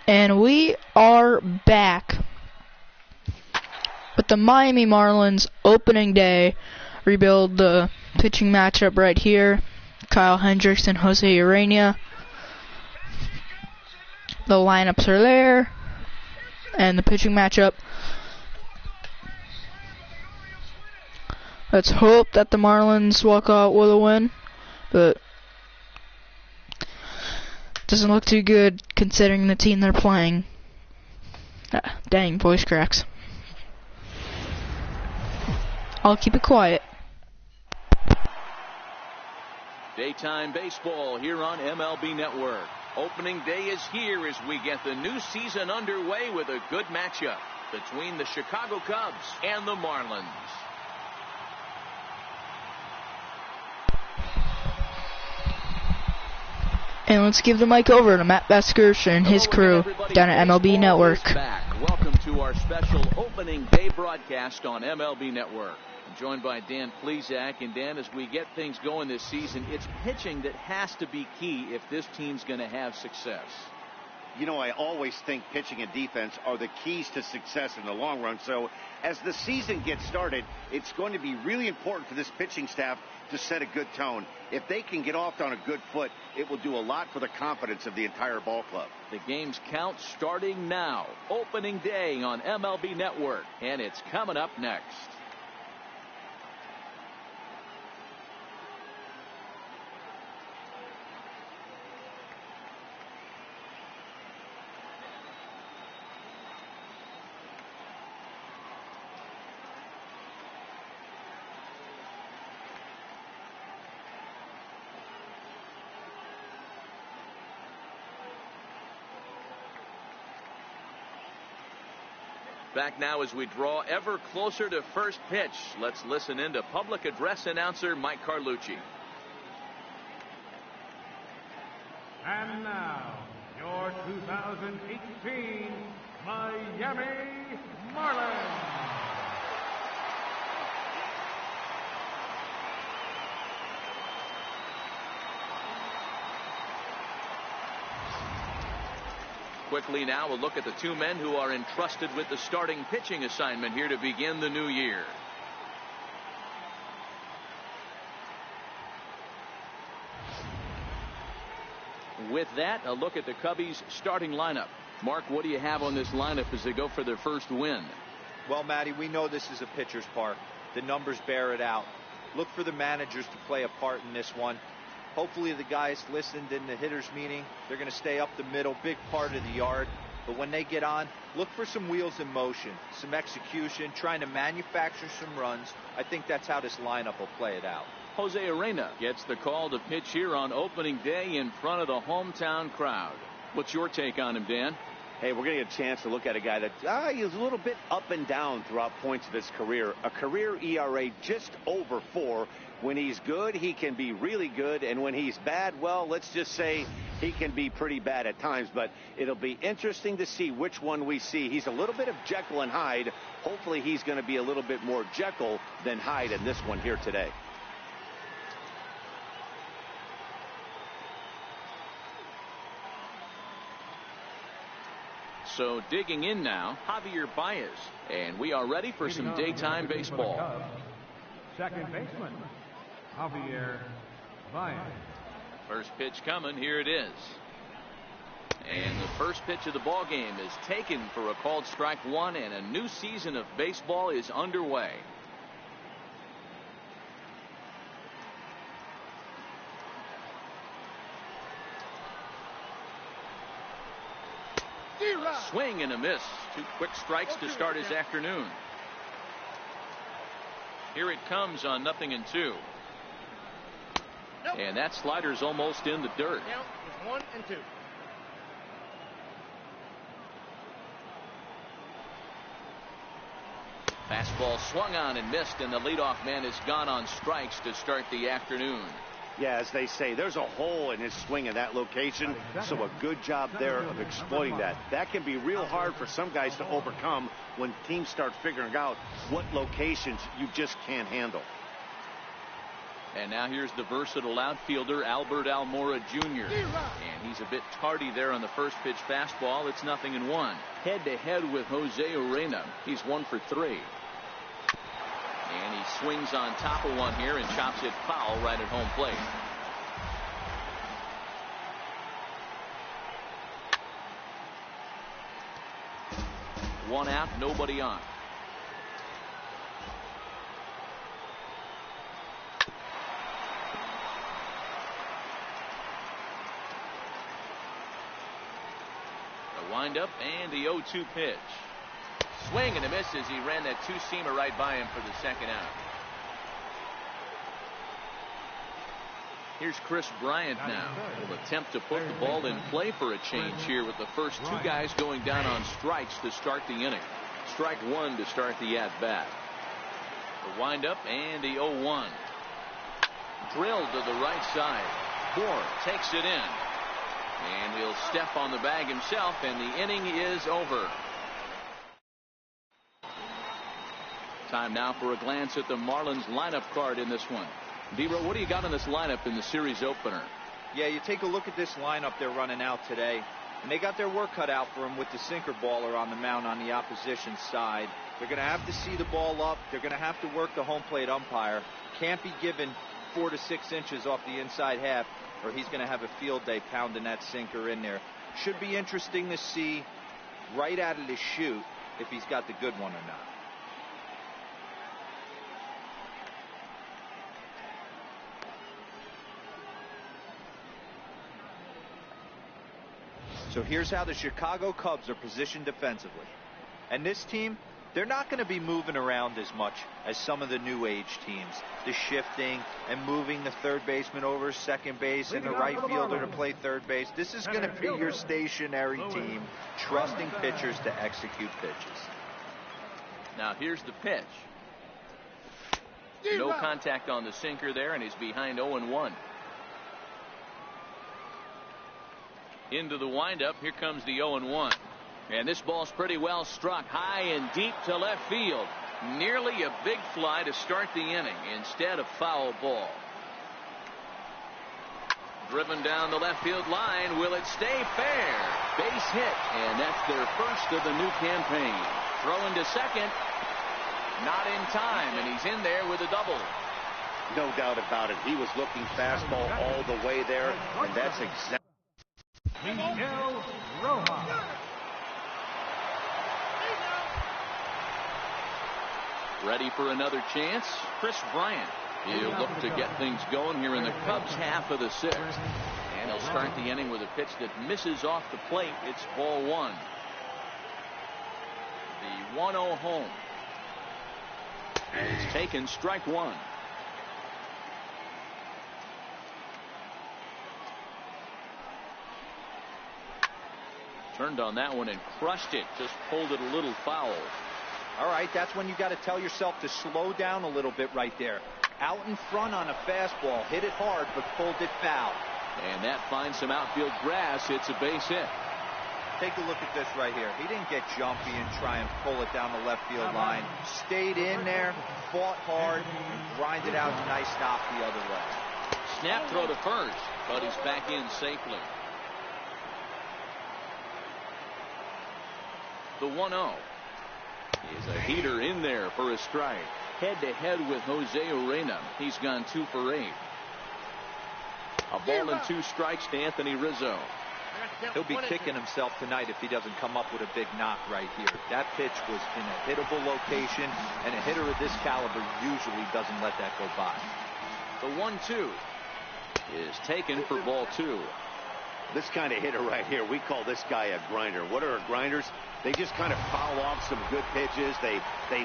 And we are back with the Miami Marlins opening day. Rebuild the pitching matchup right here. Kyle Hendricks and Jose Urena. The lineups are there. And the pitching matchup. Let's hope that the Marlins walk out with a win. But doesn't look too good considering the team they're playing. Dang, voice cracks. I'll keep it quiet. Daytime baseball here on MLB Network. Opening day is here as we get the new season underway with a good matchup between the Chicago Cubs and the Marlins. And let's give the mic over to Matt Baskers and his crew down at MLB Network. Welcome to our special opening day broadcast on MLB Network. I'm joined by Dan Plesac. And Dan, as we get things going this season, it's pitching that has to be key if this team's going to have success. You know, I always think pitching and defense are the keys to success in the long run. So as the season gets started, it's going to be really important for this pitching staff to set a good tone. If they can get off on a good foot, it will do a lot for the confidence of the entire ball club. The game's count starting now. Opening day on MLB Network, and it's coming up next. Back now as we draw ever closer to first pitch. Let's listen in to public address announcer Mike Carlucci. And now, your 2018 Miami Marlins. Quickly now, a look at the two men who are entrusted with the starting pitching assignment here to begin the new year. With that, a look at the Cubbies' starting lineup. Mark, what do you have on this lineup as they go for their first win? Well, Matty, we know this is a pitcher's park. The numbers bear it out. Look for the managers to play a part in this one. Hopefully the guys listened in the hitters meeting. They're going to stay up the middle, big part of the yard. But when they get on, look for some wheels in motion, some execution, trying to manufacture some runs. I think that's how this lineup will play it out. Jose Urena gets the call to pitch here on opening day in front of the hometown crowd. What's your take on him, Dan? Hey, we're going to get a chance to look at a guy that he's a little bit up and down throughout points of his career. A career ERA just over 4. When he's good, he can be really good. And when he's bad, well, let's just say he can be pretty bad at times. But it'll be interesting to see which one we see. He's a little bit of Jekyll and Hyde. Hopefully he's going to be a little bit more Jekyll than Hyde in this one here today. So digging in now, Javier Baez. And we are ready for some daytime baseball. Second baseman, Javier Baez. First pitch coming. Here it is. And the first pitch of the ball game is taken for a called strike one, and a new season of baseball is underway. Swing and a miss. 2 quick strikes to start his afternoon. Here it comes on 0-2. And that slider's almost in the dirt. Count is 1 and 2. Fastball swung on and missed, and the leadoff man has gone on strikes to start the afternoon. Yeah, as they say, there's a hole in his swing in that location, so a good job there of exploiting that. That can be real hard for some guys to overcome when teams start figuring out what locations you just can't handle. And now here's the versatile outfielder Albert Almora Jr. And he's a bit tardy there on the first pitch fastball. It's 0-1. Head-to-head with Jose Urena. He's 1 for 3. And he swings on top of one here and chops it foul right at home plate. One out, nobody on. The windup and the 0-2 pitch. Swing and a miss as he ran that two-seamer right by him for the second out. Here's Chris Bryant now. Will attempt to put the ball in play for a change here with the first two guys going down on strikes to start the inning. Strike one to start the at-bat. The windup and the 0-1. Drilled to the right side. Moore takes it in. And he'll step on the bag himself, and the inning is over. Time now for a glance at the Marlins lineup card in this one. Debra, what do you got in this lineup in the series opener? Yeah, you take a look at this lineup they're running out today, and they got their work cut out for them with the sinker baller on the mound on the opposition side. They're going to have to see the ball up. They're going to have to work the home plate umpire. Can't be given 4 to 6 inches off the inside half, or he's going to have a field day pounding that sinker in there. Should be interesting to see right out of the chute if he's got the good one or not. So here's how the Chicago Cubs are positioned defensively. And this team, they're not going to be moving around as much as some of the new age teams. The shifting and moving the third baseman over second base and the right fielder to play third base. This is going to be your stationary team, trusting pitchers to execute pitches. Now here's the pitch. No contact on the sinker there, and he's behind 0-1. Into the windup. Here comes the 0-1. And this ball's pretty well struck high and deep to left field. Nearly a big fly to start the inning. Instead, a foul ball. Driven down the left field line. Will it stay fair? Base hit. And that's their first of the new campaign. Throwing to second. Not in time. And he's in there with a double. No doubt about it. He was looking fastball all the way there. And that's exactly. Ready for another chance? Chris Bryant. He'll look to get things going here in the Cubs' half of the sixth. And he'll start the inning with a pitch that misses off the plate. It's ball one. The 1-0 home. And it's taken, strike one. Turned on that one and crushed it. Just pulled it a little foul. All right, that's when you got to tell yourself to slow down a little bit right there. Out in front on a fastball, hit it hard, but pulled it foul. And that finds some outfield grass. It's a base hit. Take a look at this right here. He didn't get jumpy and try and pull it down the left field line. Stayed in there, fought hard, and grinded out a nice stop the other way. Snap throw to first, but he's back in safely. The 1-0 is a heater in there for a strike. Head-to-head with Jose Urena. He's gone 2 for 8. A ball and 2 strikes to Anthony Rizzo. He'll be kicking himself tonight if he doesn't come up with a big knock right here. That pitch was in a hittable location, and a hitter of this caliber usually doesn't let that go by. The 1-2 is taken for ball 2. This kind of hitter right here, we call this guy a grinder. What are grinders? They just kind of foul off some good pitches. They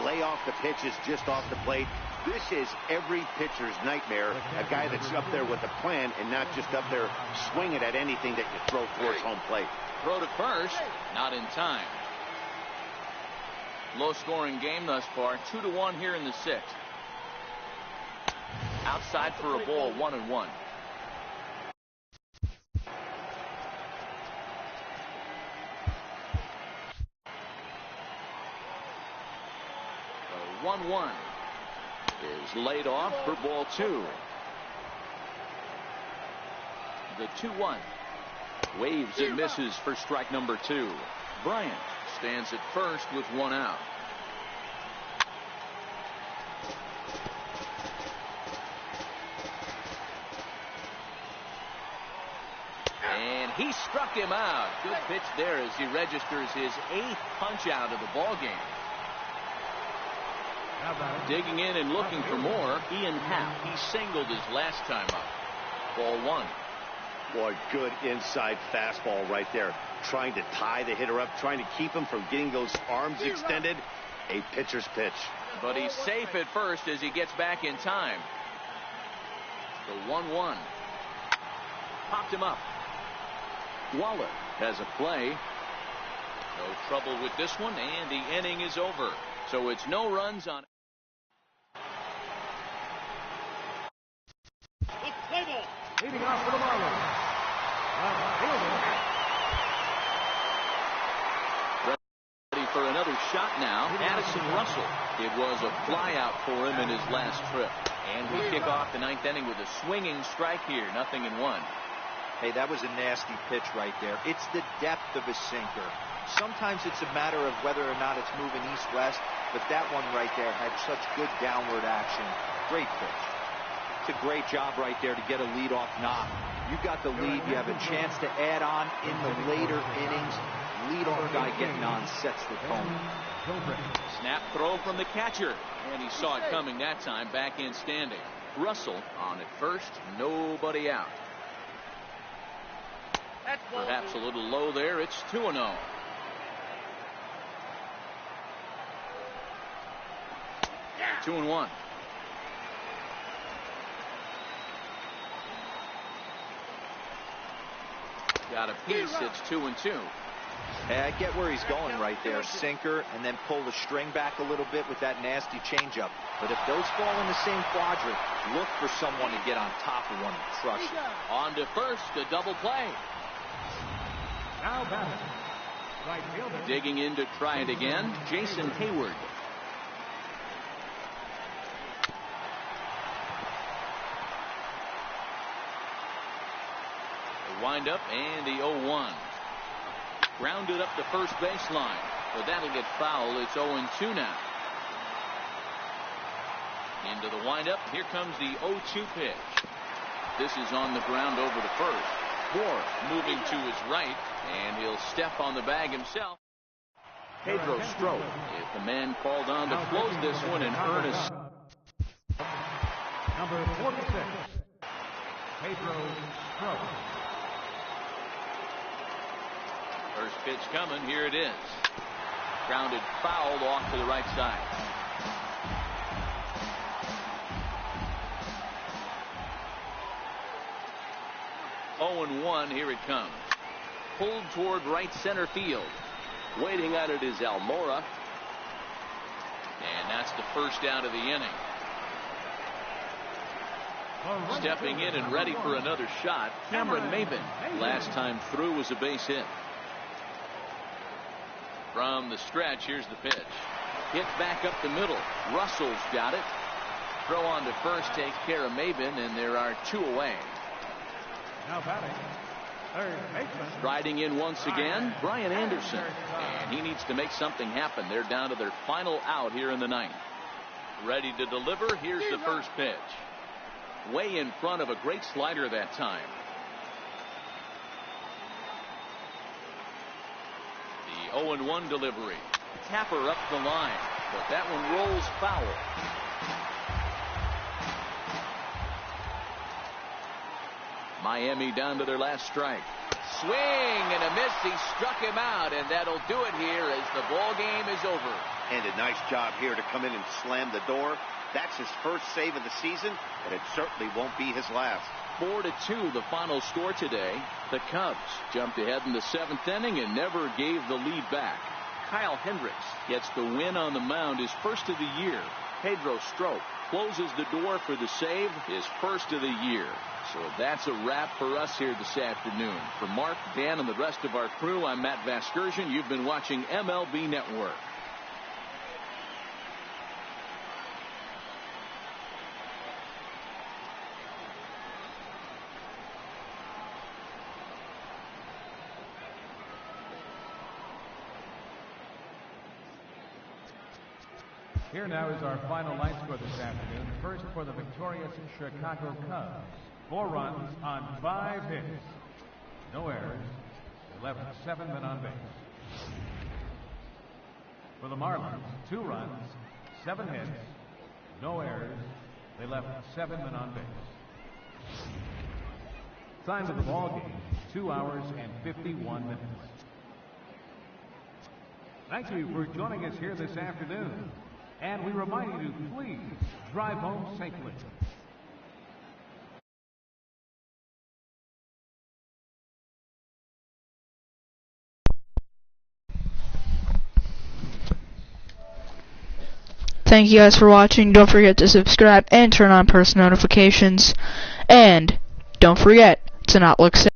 lay off the pitches just off the plate. This is every pitcher's nightmare, a guy that's up there with a plan and not just up there swinging at anything that you throw towards home plate. Throw to first, not in time. Low-scoring game thus far, 2-1 here in the sixth. Outside for a ball, 1-1. 1-1 is laid off for ball 2. The 2-1. Waves and misses for strike number 2. Bryant stands at first with 1 out. And he struck him out. Good pitch there as he registers his 8th punch out of the ball game. Digging in and looking for more, Ian Happ. He singled his last time up. Ball 1. Boy, good inside fastball right there. Trying to tie the hitter up, trying to keep him from getting those arms extended. A pitcher's pitch. But he's safe at first as he gets back in time. The 1-1. Popped him up. Waller has a play. No trouble with this one, and the inning is over. So it's no runs on. Leading off for the Marlins. Ready for another shot now. Addison Russell. It was a flyout for him in his last trip. And we kick off the 9th inning with a swinging strike here. 0-1. Hey, that was a nasty pitch right there. It's the depth of his sinker. Sometimes it's a matter of whether or not it's moving east-west, but that one right there had such good downward action. Great pitch. It's a great job right there to get a leadoff knock. You got the lead. You have a chance to add on in the later innings. Leadoff guy getting on sets the tone. Snap throw from the catcher, and he saw it coming that time. Back in standing. Russell on at first. Nobody out. Perhaps a little low there. It's 2-0. Yeah. 2-1. Got a piece. It's 2-2. Hey, I get where he's going right there. Sinker, and then pull the string back a little bit with that nasty changeup. But if those fall in the same quadrant, look for someone to get on top of one and crush it. On to first, a double play. Now batting. Right fielder. Digging in to try it again, Jason Hayward. The windup and the 0-1. Grounded up the first baseline, but that'll get foul. It's 0-2 now. Into the windup. Here comes the 0-2 pitch. This is on the ground over the first. Moore moving to his right, and he'll step on the bag himself. Pedro Strop is the man called on to close this one in earnest. Number 46, Pedro Strop. First pitch coming. Here it is. Grounded foul off to the right side. Oh, 0-1. Here it comes. Pulled toward right center field. Waiting on it is Almora. And that's the first out of the inning. Stepping in and ready for another shot, Cameron Maybin. Last time through was a base hit. From the stretch, here's the pitch. Hit back up the middle. Russell's got it. Throw on to first takes care of Maybin, and there are 2 away. Now batting, third baseman. Striding in once again, Brian Anderson. And he needs to make something happen. They're down to their final out here in the 9th. Ready to deliver. Here's the first pitch. Way in front of a great slider that time. The 0-1 delivery. Tapper up the line, but that one rolls foul. Miami down to their last strike. Swing and a miss. He struck him out, and that'll do it here as the ball game is over. And a nice job here to come in and slam the door. That's his first save of the season, but it certainly won't be his last. 4-2 the final score today. The Cubs jumped ahead in the 7th inning and never gave the lead back. Kyle Hendricks gets the win on the mound, his first of the year. Pedro Strop closes the door for the save, his first of the year. So that's a wrap for us here this afternoon. For Mark, Dan, and the rest of our crew, I'm Matt Vasgersian. You've been watching MLB Network. Here now is our final line score this afternoon. First for the victorious Chicago Cubs. 4 runs on 5 hits. No errors. They left 7 men on base. For the Marlins, 2 runs, 7 hits, no errors. They left 7 men on base. Time of the ball game, 2 hours and 51 minutes. Thank you for joining us here this afternoon. And we remind you to please drive home safely. Thank you guys for watching. Don't forget to subscribe and turn on post notifications. And don't forget to not look sad.